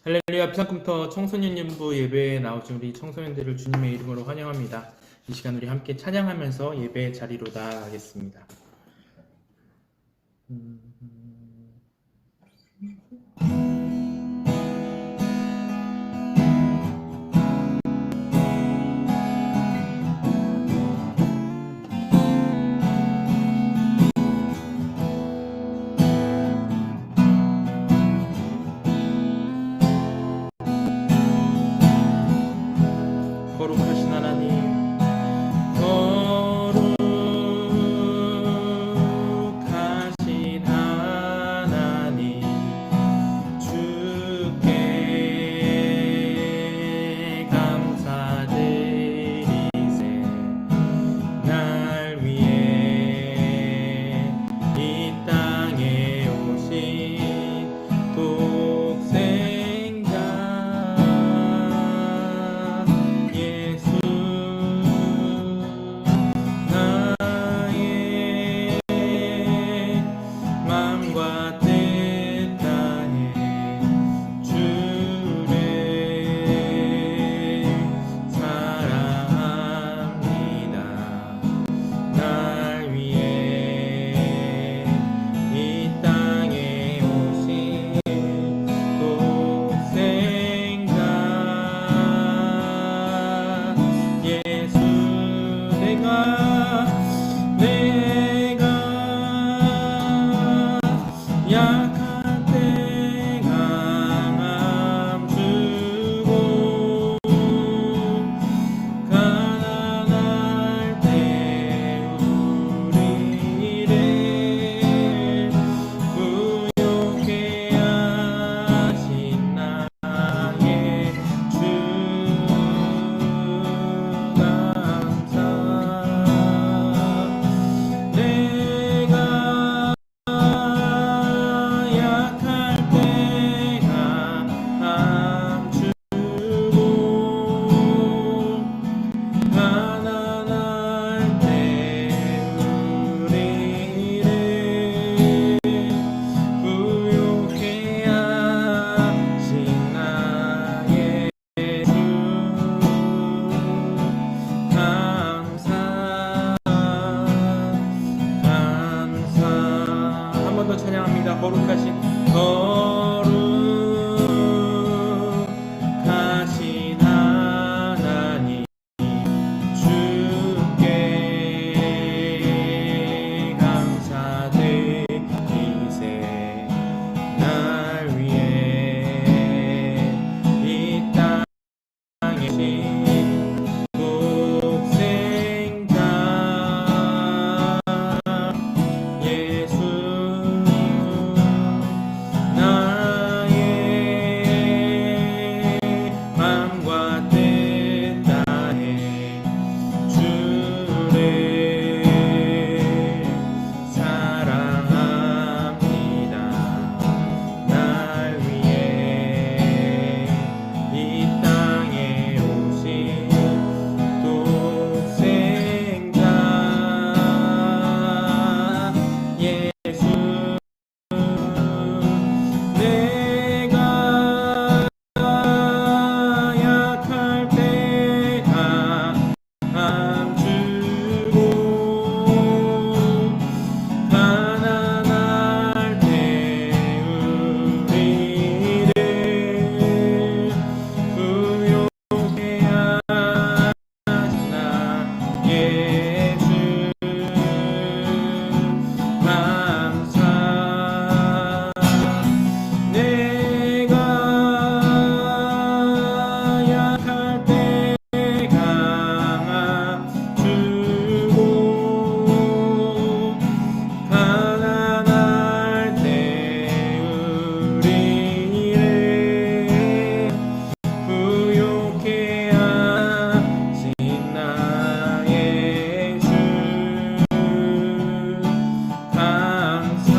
할렐루야. 피상꿈터 청소년연부 예배에 나오신 우리 청소년들을 주님의 이름으로 환영합니다. 이 시간 우리 함께 찬양하면서 예배 자리로 나아가겠습니다. 거룩하신 하나님, 거룩하신 하나님, 주께 감사드리세. 날 위해 이 땅에 오신 독생자 예수, 나의 맘과 뜻 다해 주를 사랑합니다. 날 위해 이 땅에 오신 독생자 예수, 내가 약할 때 강함 주고 가난할 때 우리를 부욕해 하신 나의 주 감사. 내가 약할 때 강함 주고 가난할 때 우리를 부욕해 하신 나의 주 감사. 한 번 더 찬양합니다. 거룩하신 하나님, 주께 감사드리세. 날 위해 이 땅에 오신 독생자 예수, 나의 맘과 뜻 다해 주를 사랑합니다. 날 위해 이 땅에 오신 독생자 예수, 내가 약할 때 강함 주고 가난할 때 우리를 부욕해 하신 나의 주 감사. 내가 약할 때 강함 주고 가난할 때 우리를 부욕해 하신 나의 주 감사.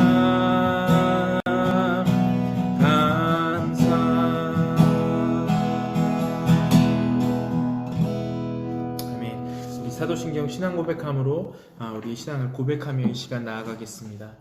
아멘. 우리 사도신경 신앙 고백함으로 우리 신앙을 고백하며 이 시간 나아가겠습니다.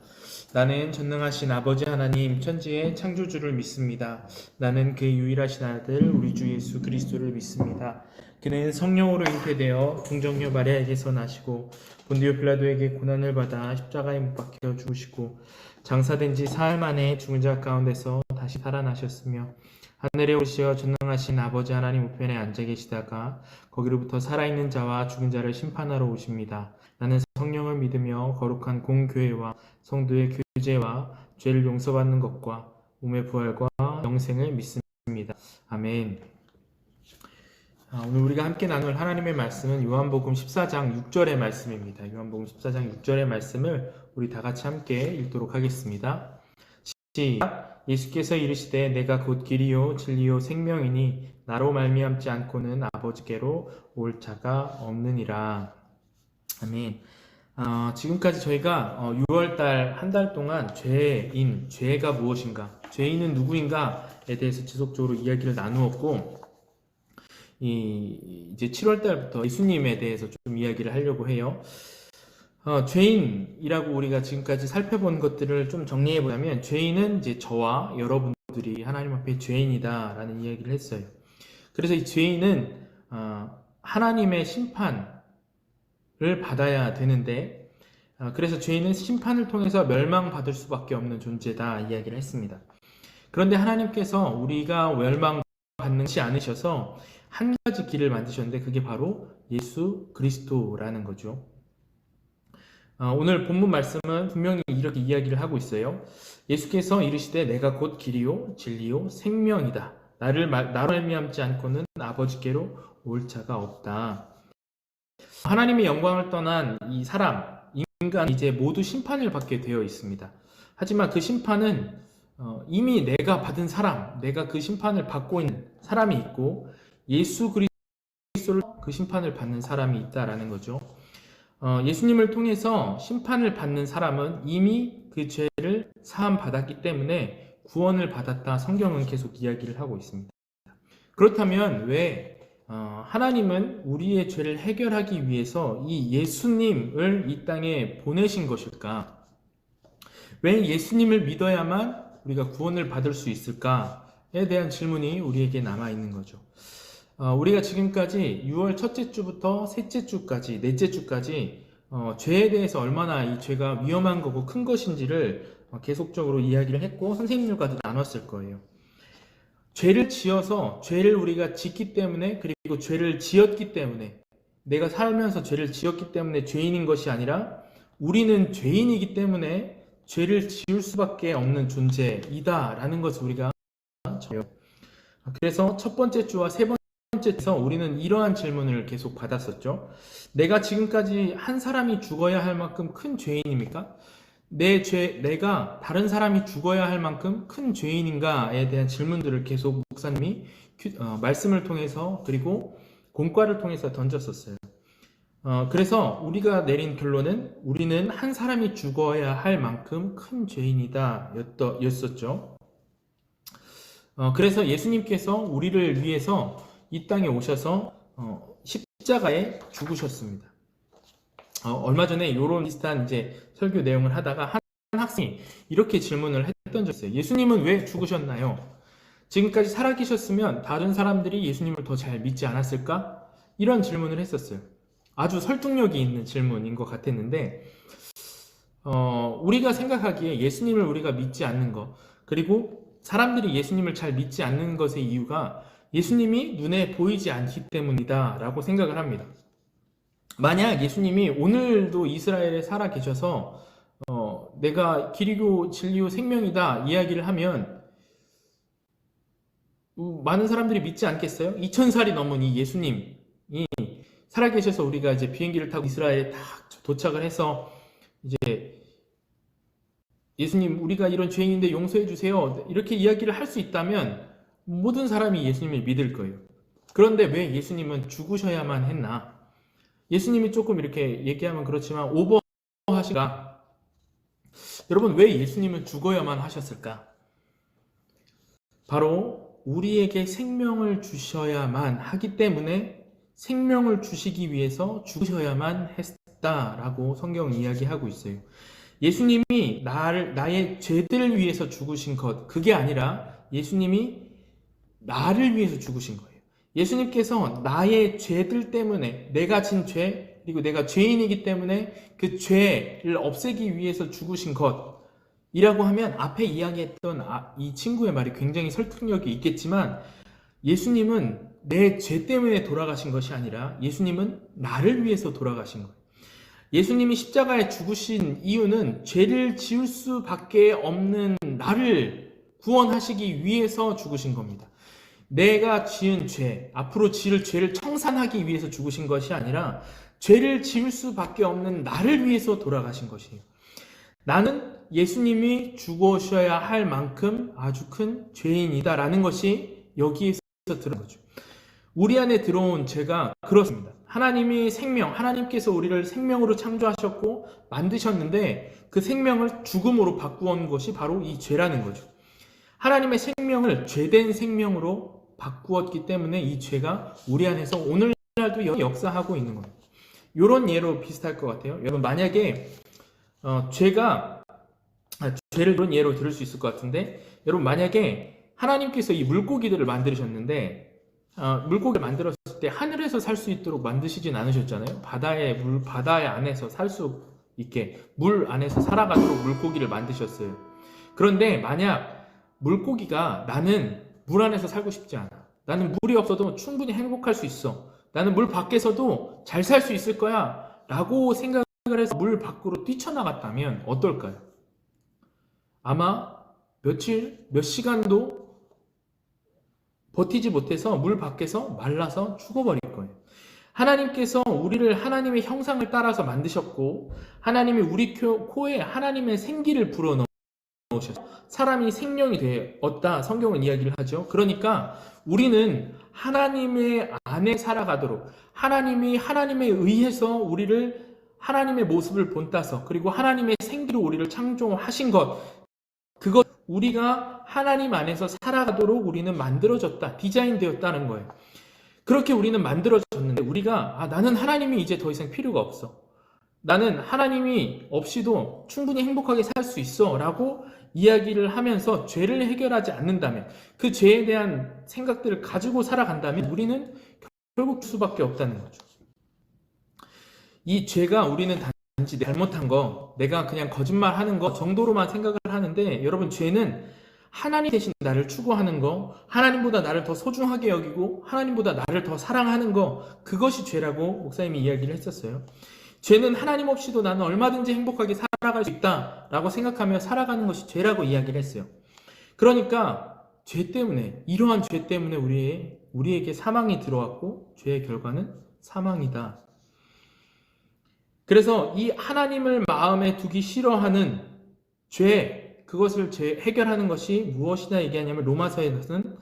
나는 전능하신 아버지 하나님 천지의 창조주를 믿습니다. 나는 그의 유일하신 아들 우리 주 예수 그리스도를 믿습니다. 그는 성령으로 잉태되어 동정녀 마리아에게서 나시고 본디오 빌라도에게 고난을 받아 십자가에 못 박혀 죽으시고 장사된 지 사흘 만에 죽은 자 가운데서 다시 살아나셨으며 하늘에 오르시어 전능하신 아버지 하나님 우편에 앉아 계시다가 거기로부터 살아있는 자와 죽은 자를 심판하러 오십니다. 나는 성령을 믿으며 거룩한 공교회와 성도의 교제와 죄를 용서받는 것과 몸의 부활과 영생을 믿습니다. 아멘. 오늘 우리가 함께 나눌 하나님의 말씀은 요한복음 14장 6절의 말씀입니다. 요한복음 14장 6절의 말씀을 우리 다 같이 함께 읽도록 하겠습니다. 시작. 예수께서 이르시되 내가 곧 길이요 진리요 생명이니 나로 말미암지 않고는 아버지께로 올 자가 없느니라. 아멘. 지금까지 저희가 6월달 한 달 동안 죄가 무엇인가, 죄인은 누구인가에 대해서 지속적으로 이야기를 나누었고, 이제 7월달부터 예수님에 대해서 좀 이야기를 하려고 해요. 죄인이라고 우리가 지금까지 살펴본 것들을 좀 정리해 보자면, 죄인은 이제 저와 여러분들이 하나님 앞에 죄인이다라는 이야기를 했어요. 그래서 이 죄인은 하나님의 심판을 받아야 되는데, 그래서 죄인은 심판을 통해서 멸망받을 수밖에 없는 존재다 이야기를 했습니다. 그런데 하나님께서 우리가 멸망받는 것이 않으셔서 한 가지 길을 만드셨는데 그게 바로 예수 그리스도라는 거죠. 오늘 본문 말씀은 분명히 이렇게 이야기를 하고 있어요. 예수께서 이르시되 내가 곧 길이요 진리요 생명이다. 나로 말미암지 않고는 아버지께로 올 자가 없다. 하나님의 영광을 떠난 이 사람, 인간이 이제 모두 심판을 받게 되어 있습니다. 하지만 그 심판은 이미 내가 받은 사람, 내가 그 심판을 받고 있는 사람이 있고 예수 그리스도를 그 심판을 받는 사람이 있다라는 거죠. 예수님을 통해서 심판을 받는 사람은 이미 그 죄를 사함 받았기 때문에 구원을 받았다. 성경은 계속 이야기를 하고 있습니다. 그렇다면 왜 하나님은 우리의 죄를 해결하기 위해서 이 예수님을 이 땅에 보내신 것일까? 왜 예수님을 믿어야만 우리가 구원을 받을 수 있을까에 대한 질문이 우리에게 남아있는 거죠. 우리가 지금까지 6월 첫째 주부터 셋째 주까지, 넷째 주까지 죄에 대해서 얼마나 이 죄가 위험한 거고 큰 것인지를 계속적으로 이야기를 했고 선생님들과도 나눴을 거예요. 죄를 지어서 죄를 우리가 짓기 때문에, 그리고 죄를 지었기 때문에, 내가 살면서 죄를 지었기 때문에 죄인인 것이 아니라 우리는 죄인이기 때문에 죄를 지을 수밖에 없는 존재이다 라는 것을 우리가 져요. 그래서 첫 번째 주와 세 번째 주에서 우리는 이러한 질문을 계속 받았었죠. 내가 지금까지 한 사람이 죽어야 할 만큼 큰 죄인입니까? 내가 다른 사람이 죽어야 할 만큼 큰 죄인인가에 대한 질문들을 계속 목사님이 말씀을 통해서 그리고 공과를 통해서 던졌었어요. 그래서 우리가 내린 결론은 우리는 한 사람이 죽어야 할 만큼 큰 죄인이다 였었죠. 그래서 예수님께서 우리를 위해서 이 땅에 오셔서 십자가에 죽으셨습니다. 얼마 전에 이런 비슷한 이제 설교 내용을 하다가 한 학생이 이렇게 질문을 했던 적이 있어요. 예수님은 왜 죽으셨나요? 지금까지 살아계셨으면 다른 사람들이 예수님을 더 잘 믿지 않았을까? 이런 질문을 했었어요. 아주 설득력이 있는 질문인 것 같았는데 우리가 생각하기에 예수님을 우리가 믿지 않는 것, 그리고 사람들이 예수님을 잘 믿지 않는 것의 이유가 예수님이 눈에 보이지 않기 때문이다 라고 생각을 합니다. 만약 예수님이 오늘도 이스라엘에 살아 계셔서 내가 길이고 진리요 생명이다 이야기를 하면 많은 사람들이 믿지 않겠어요? 2000살이 넘은 이 예수님이 살아 계셔서 우리가 이제 비행기를 타고 이스라엘에 딱 도착을 해서 이제 예수님 우리가 이런 죄인인데 용서해 주세요 이렇게 이야기를 할 수 있다면 모든 사람이 예수님을 믿을 거예요. 그런데 왜 예수님은 죽으셔야만 했나? 예수님이 조금 이렇게 얘기하면 그렇지만 오버하시가 여러분 왜 예수님은 죽어야만 하셨을까? 바로 우리에게 생명을 주셔야만 하기 때문에 생명을 주시기 위해서 죽으셔야만 했다라고 성경은 이야기하고 있어요. 예수님이 나의 죄들을 위해서 죽으신 것, 그게 아니라 예수님이 나를 위해서 죽으신 거예요. 예수님께서 나의 죄들 때문에, 내가 진 죄, 그리고 내가 죄인이기 때문에 그 죄를 없애기 위해서 죽으신 것이라고 하면 앞에 이야기했던 이 친구의 말이 굉장히 설득력이 있겠지만, 예수님은 내 죄 때문에 돌아가신 것이 아니라 예수님은 나를 위해서 돌아가신 거예요. 예수님이 십자가에 죽으신 이유는 죄를 지을 수밖에 없는 나를 구원하시기 위해서 죽으신 겁니다. 내가 지은 죄, 앞으로 지을 죄를 청산하기 위해서 죽으신 것이 아니라 죄를 지을 수밖에 없는 나를 위해서 돌아가신 것이에요. 나는 예수님이 죽으셔야 할 만큼 아주 큰 죄인이다라는 것이 여기에서 들어온 거죠. 우리 안에 들어온 죄가 그렇습니다. 하나님이 생명, 하나님께서 우리를 생명으로 창조하셨고 만드셨는데 그 생명을 죽음으로 바꾸온 것이 바로 이 죄라는 거죠. 하나님의 생명을 죄된 생명으로 바꾸었기 때문에 이 죄가 우리 안에서 오늘날도 역사하고 있는 거예요. 이런 예로 비슷할 것 같아요. 여러분 만약에 죄를 이런 예로 들을 수 있을 것 같은데, 여러분 만약에 하나님께서 이 물고기들을 만드셨는데 물고기를 만들었을 때 하늘에서 살 수 있도록 만드시진 않으셨잖아요. 바다의 안에서 살 수 있게 물 안에서 살아가도록 물고기를 만드셨어요. 그런데 만약 물고기가 나는 물 안에서 살고 싶지 않아, 나는 물이 없어도 충분히 행복할 수 있어, 나는 물 밖에서도 잘 살 수 있을 거야 라고 생각을 해서 물 밖으로 뛰쳐나갔다면 어떨까요? 아마 며칠, 몇 시간도 버티지 못해서 물 밖에서 말라서 죽어버릴 거예요. 하나님께서 우리를 하나님의 형상을 따라서 만드셨고, 하나님이 우리 코에 하나님의 생기를 불어넣으셨어요. 사람이 생명이 되었다, 성경은 이야기를 하죠. 그러니까 우리는 하나님의 안에 살아가도록, 하나님이 하나님에 의해서 우리를 하나님의 모습을 본따서, 그리고 하나님의 생기로 우리를 창조하신 것, 그것 우리가 하나님 안에서 살아가도록 우리는 만들어졌다, 디자인되었다는 거예요. 그렇게 우리는 만들어졌는데 우리가 나는 하나님이 이제 더 이상 필요가 없어, 나는 하나님이 없이도 충분히 행복하게 살 수 있어 라고 이야기를 하면서 죄를 해결하지 않는다면, 그 죄에 대한 생각들을 가지고 살아간다면 우리는 결국 수밖에 없다는 거죠. 이 죄가 우리는 단지 잘못한 거, 내가 그냥 거짓말하는 거 정도로만 생각을 하는데, 여러분 죄는 하나님 대신 나를 추구하는 거, 하나님보다 나를 더 소중하게 여기고 하나님보다 나를 더 사랑하는 거, 그것이 죄라고 목사님이 이야기를 했었어요. 죄는 하나님 없이도 나는 얼마든지 행복하게 살아갈 수 있다라고 생각하며 살아가는 것이 죄라고 이야기를 했어요. 그러니까 죄 때문에, 이러한 죄 때문에 우리에게 사망이 들어왔고 죄의 결과는 사망이다. 그래서 이 하나님을 마음에 두기 싫어하는 죄, 그것을 해결하는 것이 무엇이냐 얘기하냐면, 로마서에서는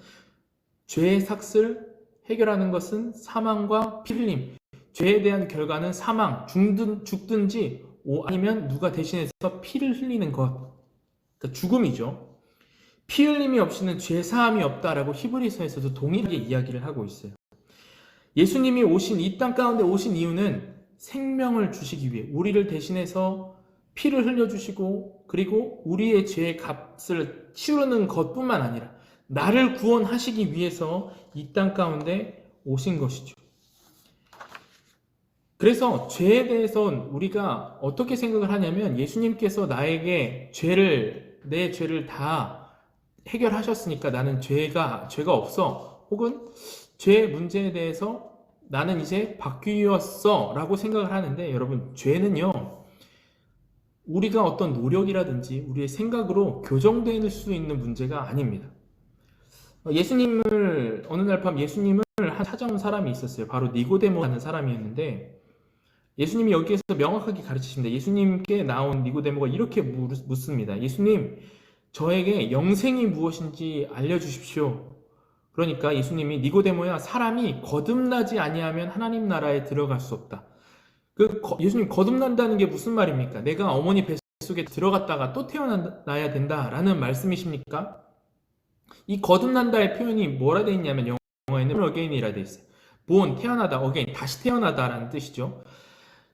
죄의 삭슬 해결하는 것은 사망과 피 흘림, 죄에 대한 결과는 사망, 죽든지 아니면 누가 대신해서 피를 흘리는 것, 그러니까 죽음이죠. 피 흘림이 없이는 죄 사함이 없다라고 히브리서에서도 동일하게 이야기를 하고 있어요. 예수님이 이 땅 가운데 오신 이유는 생명을 주시기 위해, 우리를 대신해서 피를 흘려주시고, 그리고 우리의 죄의 값을 치르는 것뿐만 아니라 나를 구원하시기 위해서 이 땅 가운데 오신 것이죠. 그래서 죄에 대해서 우리가 어떻게 생각을 하냐면, 예수님께서 나에게 내 죄를 다 해결하셨으니까 나는 죄가 없어, 혹은 죄 문제에 대해서 나는 이제 바뀌었어 라고 생각을 하는데, 여러분 죄는요, 우리가 어떤 노력이라든지 우리의 생각으로 교정될 수 있는 문제가 아닙니다. 어느 날 밤 예수님을 찾아온 사람이 있었어요. 바로 니고데모라는 사람이었는데, 예수님이 여기에서 명확하게 가르치십니다. 예수님께 나온 니고데모가 이렇게 묻습니다. 예수님, 저에게 영생이 무엇인지 알려주십시오. 그러니까 예수님이, 니고데모야, 사람이 거듭나지 아니하면 하나님 나라에 들어갈 수 없다. 예수님, 거듭난다는 게 무슨 말입니까? 내가 어머니 뱃속에 들어갔다가 또 태어나야 된다라는 말씀이십니까? 이 거듭난다의 표현이 뭐라 되어 있냐면, 영어에는 again이라 되어 있어요. 태어나다, again, 다시 태어나다라는 뜻이죠.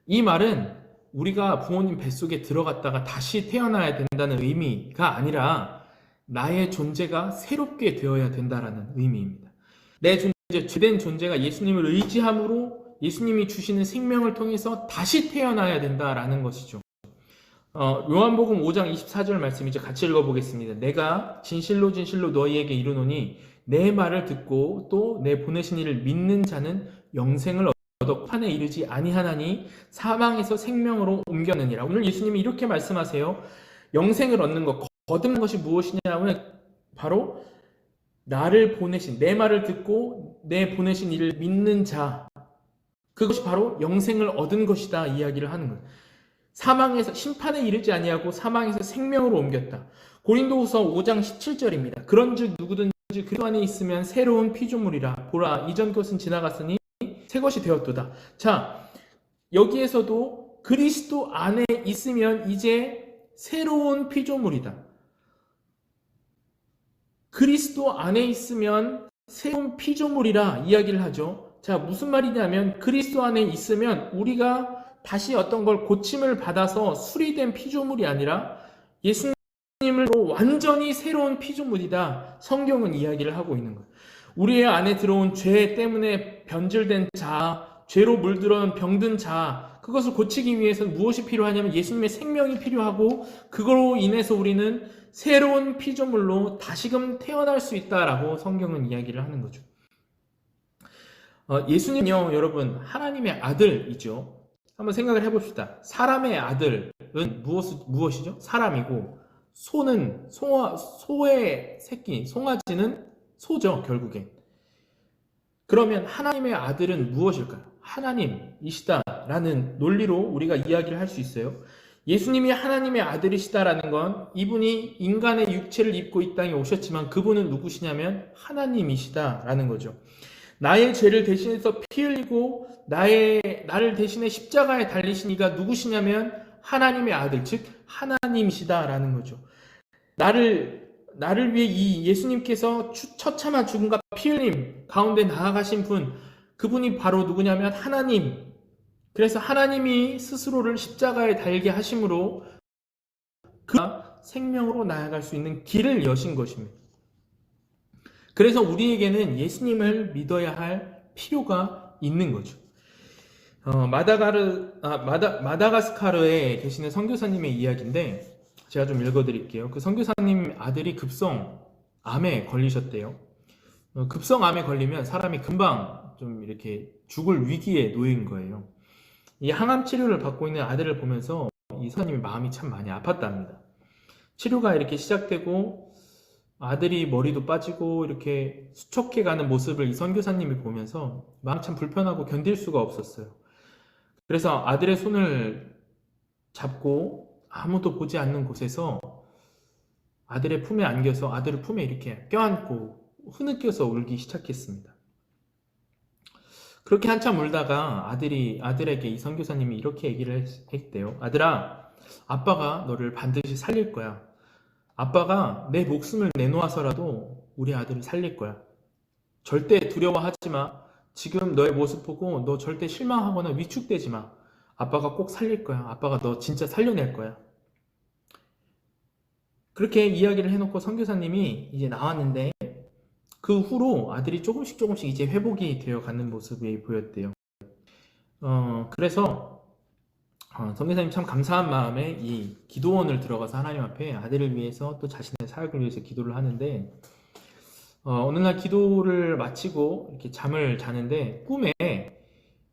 이 말은 우리가 부모님 뱃속에 들어갔다가 다시 태어나야 된다는 의미가 아니라 나의 존재가 새롭게 되어야 된다라는 의미입니다. 내 존재, 죄된 존재가 예수님을 의지함으로 예수님이 주시는 생명을 통해서 다시 태어나야 된다라는 것이죠. 요한복음 5장 24절 말씀 이제 같이 읽어보겠습니다. 내가 진실로 진실로 너희에게 이르노니 내 말을 듣고 또 내 보내신 이를 믿는 자는 영생을 얻어 판에 이르지 아니하나니 사망에서 생명으로 옮겼느니라. 오늘 예수님이 이렇게 말씀하세요. 영생을 얻는 것, 거듭난 것이 무엇이냐면 바로 나를 보내신, 내 말을 듣고 내 보내신 이를 믿는 자, 그것이 바로 영생을 얻은 것이다 이야기를 하는 거예요. 사망에서 심판에 이르지 아니하고 사망에서 생명으로 옮겼다. 고린도후서 5장 17절입니다. 그런즉 누구든지 그리스도 안에 있으면 새로운 피조물이라. 보라 이전 것은 지나갔으니 새 것이 되었도다. 자, 여기에서도 그리스도 안에 있으면 이제 새로운 피조물이다. 그리스도 안에 있으면 새로운 피조물이라 이야기를 하죠. 자, 무슨 말이냐면 그리스도 안에 있으면 우리가 다시 어떤 걸 고침을 받아서 수리된 피조물이 아니라 예수님으로 완전히 새로운 피조물이다. 성경은 이야기를 하고 있는 거예요. 우리의 안에 들어온 죄 때문에 변질된 자, 죄로 물들어온 병든 자, 그것을 고치기 위해서는 무엇이 필요하냐면 예수님의 생명이 필요하고 그걸로 인해서 우리는 새로운 피조물로 다시금 태어날 수 있다라고 성경은 이야기를 하는 거죠. 예수님요, 여러분, 하나님의 아들이죠. 한번 생각을 해봅시다. 사람의 아들은 무엇이죠? 사람이고, 소의 새끼, 송아지는 소죠, 결국엔. 그러면 하나님의 아들은 무엇일까요? 하나님이시다라는 논리로 우리가 이야기를 할 수 있어요. 예수님이 하나님의 아들이시다라는 건 이분이 인간의 육체를 입고 이 땅에 오셨지만 그분은 누구시냐면 하나님이시다라는 거죠. 나의 죄를 대신해서 피 흘리고 나를 대신해 십자가에 달리신 이가 누구시냐면 하나님의 아들, 즉 하나님이시다라는 거죠. 나를 위해 이 예수님께서 처참한 죽음과 피 흘림 가운데 나아가신 분, 그분이 바로 누구냐면 하나님. 그래서 하나님이 스스로를 십자가에 달게 하심으로 그가 생명으로 나아갈 수 있는 길을 여신 것입니다. 그래서 우리에게는 예수님을 믿어야 할 필요가 있는 거죠. 마다가스카르에 계시는 선교사님의 이야기인데 제가 좀 읽어드릴게요. 그 선교사님 아들이 급성암에 걸리셨대요. 급성암에 걸리면 사람이 금방 좀 이렇게 죽을 위기에 놓인 거예요. 이 항암 치료를 받고 있는 아들을 보면서 이 선생님이 마음이 참 많이 아팠답니다. 치료가 이렇게 시작되고 아들이 머리도 빠지고 이렇게 수척해 가는 모습을 이 선교사님이 보면서 마음 참 불편하고 견딜 수가 없었어요. 그래서 아들의 손을 잡고 아무도 보지 않는 곳에서 아들의 품에 안겨서 아들을 품에 이렇게 껴안고 흐느껴서 울기 시작했습니다. 그렇게 한참 울다가 아들에게 이 선교사님이 이렇게 얘기를 했대요. 아들아, 아빠가 너를 반드시 살릴 거야. 아빠가 내 목숨을 내놓아서라도 우리 아들을 살릴 거야. 절대 두려워하지 마. 지금 너의 모습 보고 너 절대 실망하거나 위축되지 마. 아빠가 꼭 살릴 거야. 아빠가 너 진짜 살려낼 거야. 그렇게 이야기를 해놓고 선교사님이 이제 나왔는데 그 후로 아들이 조금씩 이제 회복이 되어 가는 모습이 보였대요. 그래서 선교사님 참 감사한 마음에 이 기도원을 들어가서 하나님 앞에 아들을 위해서 또 자신의 사역을 위해서 기도를 하는데 어느 날 기도를 마치고 이렇게 잠을 자는데 꿈에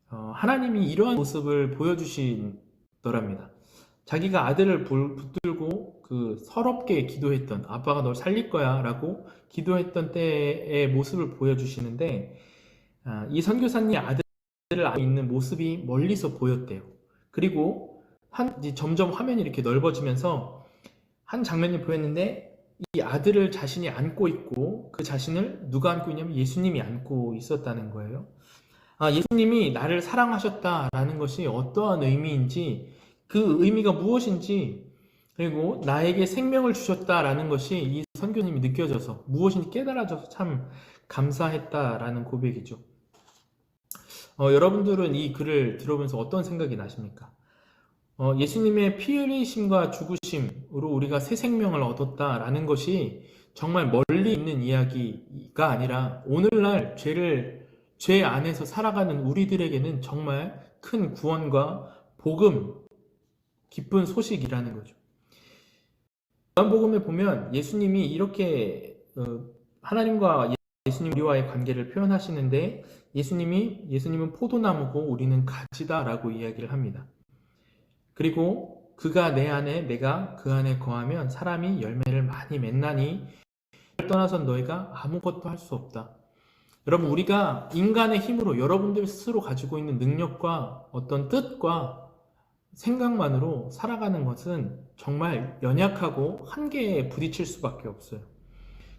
하나님이 이러한 모습을 보여주시더랍니다. 자기가 아들을 붙들고 그 서럽게 기도했던 아빠가 널 살릴 거야 라고 기도했던 때의 모습을 보여주시는데 이 선교사님 아들을 안고 있는 모습이 멀리서 보였대요. 그리고 점점 화면이 이렇게 넓어지면서 한 장면이 보였는데 이 아들을 자신이 안고 있고 그 자신을 누가 안고 있냐면 예수님이 안고 있었다는 거예요. 예수님이 나를 사랑하셨다라는 것이 어떠한 의미인지 그 의미가 무엇인지 그리고 나에게 생명을 주셨다라는 것이 이 선교님이 느껴져서 무엇인지 깨달아져서 참 감사했다라는 고백이죠. 여러분들은 이 글을 들어보면서 어떤 생각이 나십니까? 예수님의 피 흘리심과 죽으심으로 우리가 새 생명을 얻었다라는 것이 정말 멀리 있는 이야기가 아니라 오늘날 죄 안에서 살아가는 우리들에게는 정말 큰 구원과 복음, 기쁜 소식이라는 거죠. 요한복음에 보면 예수님이 이렇게 하나님과 예수님 우리와의 관계를 표현하시는데 예수님은 포도나무고 우리는 가지다라고 이야기를 합니다. 그리고 그가 내 안에 내가 그 안에 거하면 사람이 열매를 많이 맺나니 떠나선 너희가 아무것도 할 수 없다. 여러분, 우리가 인간의 힘으로 여러분들 스스로 가지고 있는 능력과 어떤 뜻과 생각만으로 살아가는 것은 정말 연약하고 한계에 부딪힐 수밖에 없어요.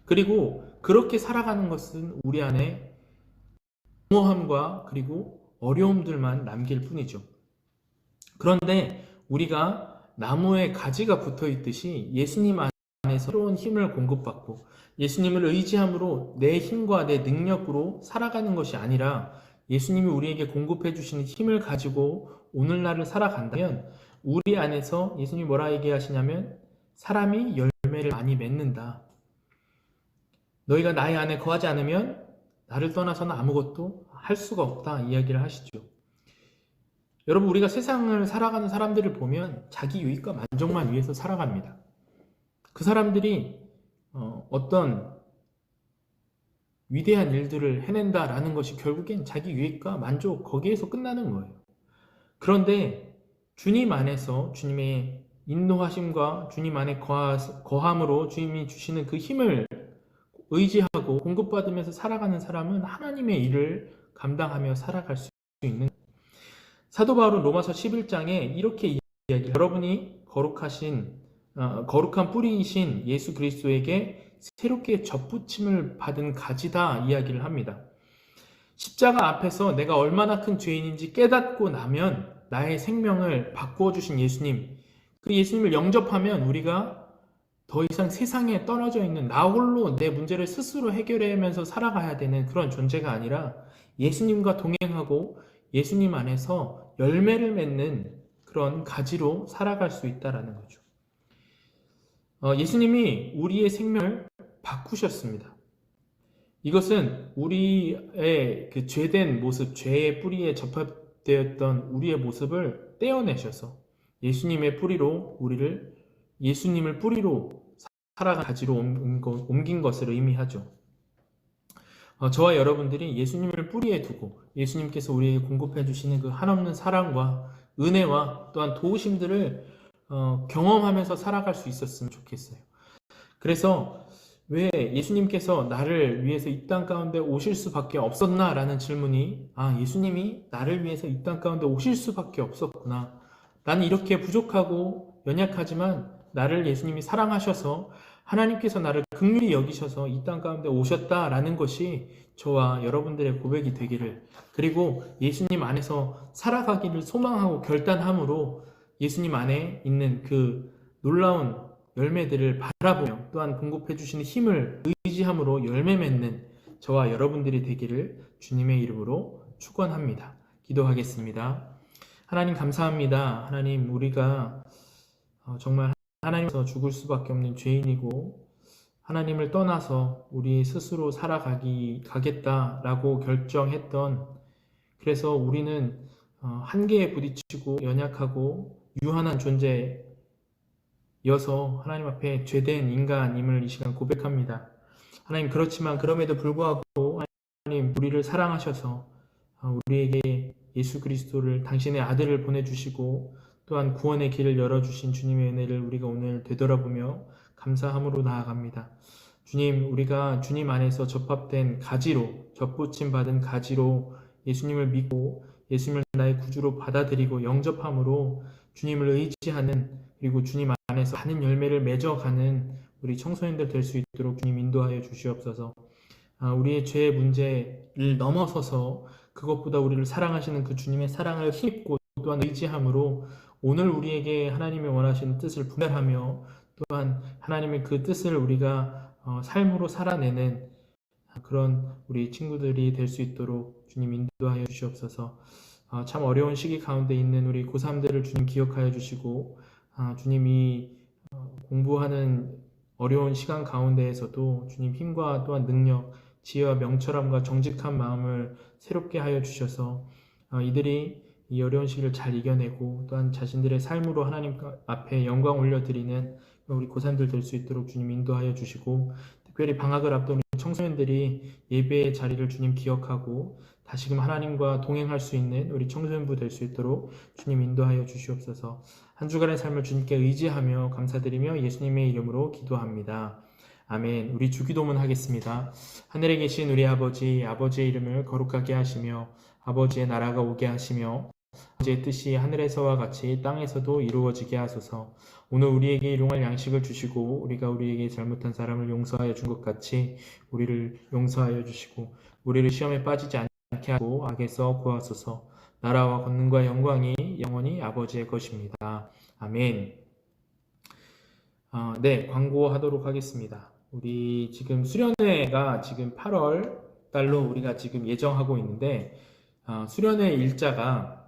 그리고 그렇게 살아가는 것은 우리 안에 공허함과 그리고 어려움들만 남길 뿐이죠. 그런데 우리가 나무에 가지가 붙어 있듯이 예수님 안에서 새로운 힘을 공급받고 예수님을 의지함으로 내 힘과 내 능력으로 살아가는 것이 아니라 예수님이 우리에게 공급해 주시는 힘을 가지고 오늘날을 살아간다면 우리 안에서 예수님이 뭐라 얘기하시냐면 사람이 열매를 많이 맺는다. 너희가 나의 안에 거하지 않으면 나를 떠나서는 아무것도 할 수가 없다 이야기를 하시죠. 여러분, 우리가 세상을 살아가는 사람들을 보면 자기 유익과 만족만 위해서 살아갑니다. 그 사람들이 어떤 위대한 일들을 해낸다라는 것이 결국엔 자기 유익과 만족 거기에서 끝나는 거예요. 그런데 주님 안에서 주님의 인도하심과 주님 안에 거함으로 주님이 주시는 그 힘을 의지하고 공급받으면서 살아가는 사람은 하나님의 일을 감당하며 살아갈 수 있는 사도 바울은 로마서 11장에 이렇게 이야기해요. 여러분이 거룩한 뿌리이신 예수 그리스도에게 새롭게 접붙임을 받은 가지다 이야기를 합니다. 십자가 앞에서 내가 얼마나 큰 죄인인지 깨닫고 나면 나의 생명을 바꾸어 주신 예수님, 그 예수님을 영접하면 우리가 더 이상 세상에 떨어져 있는 나 홀로 내 문제를 스스로 해결하면서 살아가야 되는 그런 존재가 아니라 예수님과 동행하고 예수님 안에서 열매를 맺는 그런 가지로 살아갈 수 있다는 거죠. 예수님이 우리의 생명을 바꾸셨습니다. 이것은 우리의 그 죄된 모습, 죄의 뿌리에 접합되었던 우리의 모습을 떼어내셔서 예수님을 뿌리로 살아가는 가지로 옮긴 것을 의미하죠. 저와 여러분들이 예수님을 뿌리에 두고 예수님께서 우리에게 공급해 주시는 그 한없는 사랑과 은혜와 또한 도우심들을 경험하면서 살아갈 수 있었으면 좋겠어요. 그래서 왜 예수님께서 나를 위해서 이 땅 가운데 오실 수밖에 없었나? 라는 질문이 예수님이 나를 위해서 이 땅 가운데 오실 수밖에 없었구나. 나는 이렇게 부족하고 연약하지만 나를 예수님이 사랑하셔서 하나님께서 나를 긍휼히 여기셔서 이 땅 가운데 오셨다라는 것이 저와 여러분들의 고백이 되기를, 그리고 예수님 안에서 살아가기를 소망하고 결단함으로 예수님 안에 있는 그 놀라운 열매들을 바라보며 또한 공급해 주시는 힘을 의지함으로 열매 맺는 저와 여러분들이 되기를 주님의 이름으로 축원합니다. 기도하겠습니다. 하나님 감사합니다. 하나님, 우리가 정말 하나님께서 죽을 수밖에 없는 죄인이고 하나님을 떠나서 우리 스스로 살아가겠다라고 결정했던, 그래서 우리는 한계에 부딪히고 연약하고 유한한 존재여서 하나님 앞에 죄된 인간임을 이 시간 고백합니다. 하나님, 그렇지만 그럼에도 불구하고 하나님 우리를 사랑하셔서 우리에게 예수 그리스도를, 당신의 아들을 보내주시고 또한 구원의 길을 열어주신 주님의 은혜를 우리가 오늘 되돌아보며 감사함으로 나아갑니다. 주님, 우리가 주님 안에서 접붙임 받은 가지로 예수님을 믿고 예수님을 나의 구주로 받아들이고 영접함으로 주님을 의지하는, 그리고 주님 안에서 많은 열매를 맺어가는 우리 청소년들 될 수 있도록 주님 인도하여 주시옵소서. 우리의 죄의 문제를 넘어서서 그것보다 우리를 사랑하시는 그 주님의 사랑을 힘입고 또한 의지함으로 오늘 우리에게 하나님의 원하시는 뜻을 분별하며 또한 하나님의 그 뜻을 우리가 삶으로 살아내는 그런 우리 친구들이 될 수 있도록 주님 인도하여 주시옵소서. 참 어려운 시기 가운데 있는 우리 고3들을 주님 기억하여 주시고, 주님이 공부하는 어려운 시간 가운데에서도 주님 힘과 또한 능력, 지혜와 명철함과 정직한 마음을 새롭게 하여 주셔서 이들이 이 어려운 시기를 잘 이겨내고 또한 자신들의 삶으로 하나님 앞에 영광 올려드리는 우리 고3들 될 수 있도록 주님 인도하여 주시고, 특별히 방학을 앞둔 우리 청소년들이 예배의 자리를 주님 기억하고 다시금 하나님과 동행할 수 있는 우리 청소년부 될 수 있도록 주님 인도하여 주시옵소서. 한 주간의 삶을 주님께 의지하며 감사드리며 예수님의 이름으로 기도합니다. 아멘. 우리 주기도문 하겠습니다. 하늘에 계신 우리 아버지, 아버지의 이름을 거룩하게 하시며 아버지의 나라가 오게 하시며 아버지의 뜻이 하늘에서와 같이 땅에서도 이루어지게 하소서. 오늘 우리에게 일용할 양식을 주시고 우리가 우리에게 잘못한 사람을 용서하여 준 것 같이 우리를 용서하여 주시고 우리를 시험에 빠지지 않게 하고 악에서 구하소서. 나라와 권능과 영광이 영원히 아버지의 것입니다. 아멘. 네, 광고하도록 하겠습니다. 우리 지금 수련회가 지금 8월 달로 우리가 지금 예정하고 있는데 수련회 일자가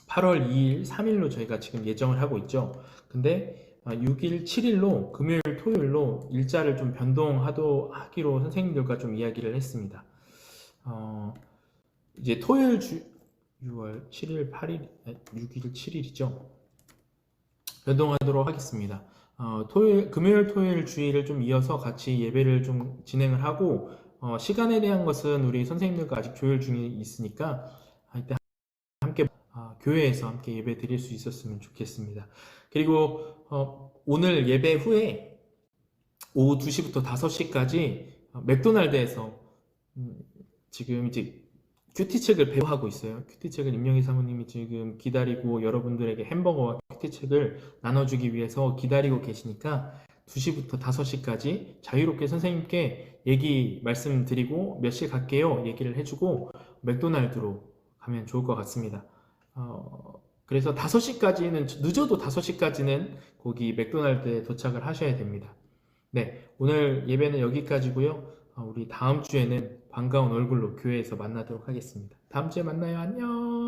8월 2일, 3일로 저희가 지금 예정을 하고 있죠. 근데 6일, 7일로 금요일, 토요일로 일자를 좀 변동하기로 선생님들과 좀 이야기를 했습니다. 이제 토요일 6월 7일, 8일, 6일, 7일이죠. 변동하도록 하겠습니다. 금요일, 토요일 주일을 좀 이어서 같이 예배를 좀 진행을 하고 시간에 대한 것은 우리 선생님들과 아직 조율 중에 있으니까 이때 함께 교회에서 함께 예배 드릴 수 있었으면 좋겠습니다. 그리고 오늘 예배 후에 오후 2시부터 5시까지 맥도날드에서 지금 이제 큐티책을 배포하고 있어요. 큐티책을 임영희 사모님이 지금 기다리고 여러분들에게 햄버거와 큐티책을 나눠주기 위해서 기다리고 계시니까 2시부터 5시까지 자유롭게 선생님께 얘기 말씀드리고 몇 시에 갈게요 얘기를 해주고 맥도날드로 가면 좋을 것 같습니다. 그래서 5시까지는 늦어도 5시까지는 거기 맥도날드에 도착을 하셔야 됩니다. 네, 오늘 예배는 여기까지고요. 우리 다음 주에는 반가운 얼굴로 교회에서 만나도록 하겠습니다. 다음 주에 만나요. 안녕.